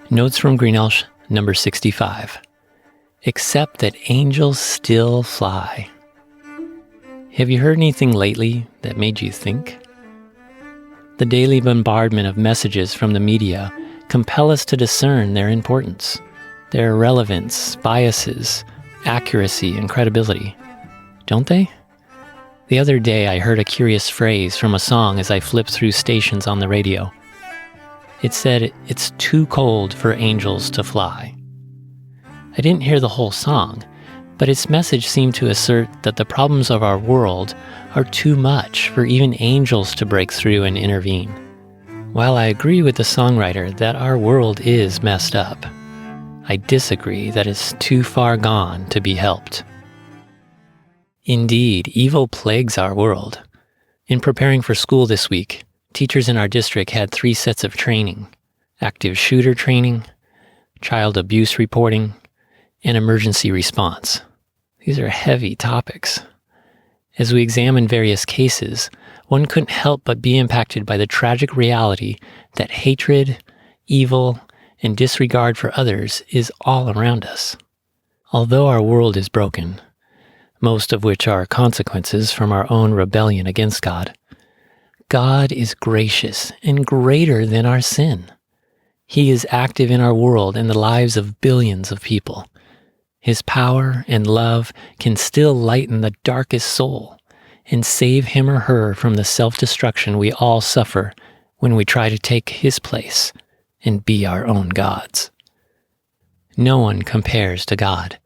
Notes from Greenelsh, number 65. Except that angels still fly. Have you heard anything lately that made you think? The daily bombardment of messages from the media compel us to discern their importance, their relevance, biases, accuracy, and credibility. Don't they? The other day I heard a curious phrase from a song as I flipped through stations on the radio. It said, "It's too cold for angels to fly." I didn't hear the whole song, but its message seemed to assert that the problems of our world are too much for even angels to break through and intervene. While I agree with the songwriter that our world is messed up, I disagree that it's too far gone to be helped. Indeed, evil plagues our world. In preparing for school this week, teachers in our district had 3 sets of training: active shooter training, child abuse reporting, and emergency response. These are heavy topics. As we examine various cases, one couldn't help but be impacted by the tragic reality that hatred, evil, and disregard for others is all around us. Although our world is broken, most of which are consequences from our own rebellion against God, God is gracious and greater than our sin. He is active in our world and the lives of billions of people. His power and love can still lighten the darkest soul and save him or her from the self-destruction we all suffer when we try to take his place and be our own gods. No one compares to God.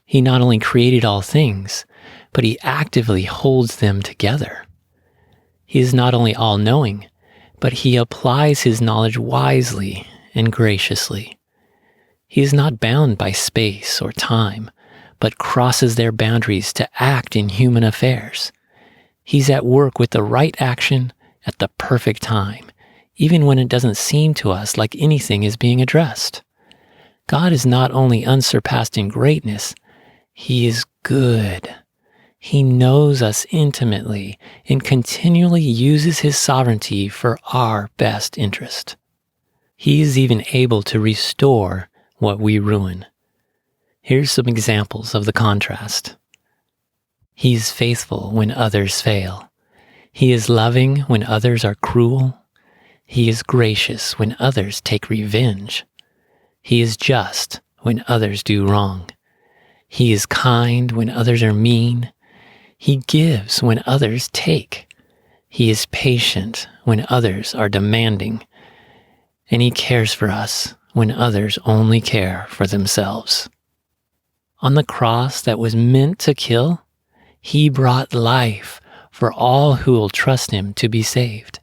He not only created all things, but he actively holds them together. He is not only all-knowing, but he applies his knowledge wisely and graciously. He is not bound by space or time, but crosses their boundaries to act in human affairs. He's at work with the right action at the perfect time, even when it doesn't seem to us like anything is being addressed. God is not only unsurpassed in greatness, he is good. He knows us intimately and continually uses his sovereignty for our best interest. He is even able to restore what we ruin. Here's some examples of the contrast. He is faithful when others fail. He is loving when others are cruel. He is gracious when others take revenge. He is just when others do wrong. He is kind when others are mean. He gives when others take. He is patient when others are demanding. And he cares for us when others only care for themselves. On the cross that was meant to kill, he brought life for all who will trust him to be saved.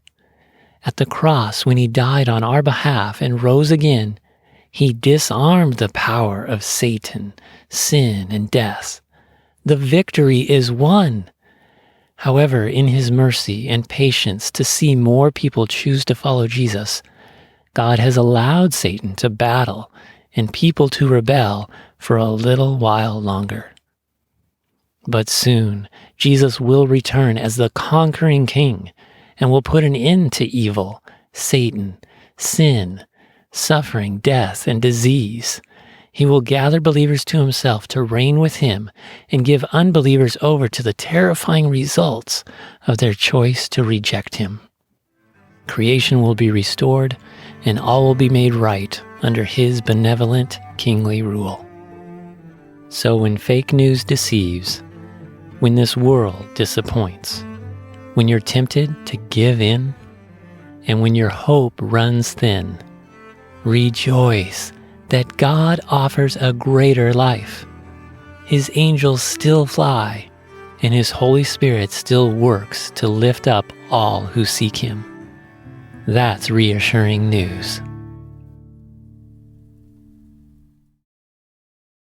At the cross, when he died on our behalf and rose again, he disarmed the power of Satan, sin, and death. The victory is won. However, in his mercy and patience to see more people choose to follow Jesus, God has allowed Satan to battle and people to rebel for a little while longer. But soon, Jesus will return as the conquering king and will put an end to evil, Satan, sin, suffering, death, and disease. He will gather believers to himself to reign with him and give unbelievers over to the terrifying results of their choice to reject him. Creation will be restored and all will be made right under his benevolent kingly rule. So when fake news deceives, when this world disappoints, when you're tempted to give in, and when your hope runs thin, rejoice that God offers a greater life. His angels still fly, and his Holy Spirit still works to lift up all who seek him. That's reassuring news.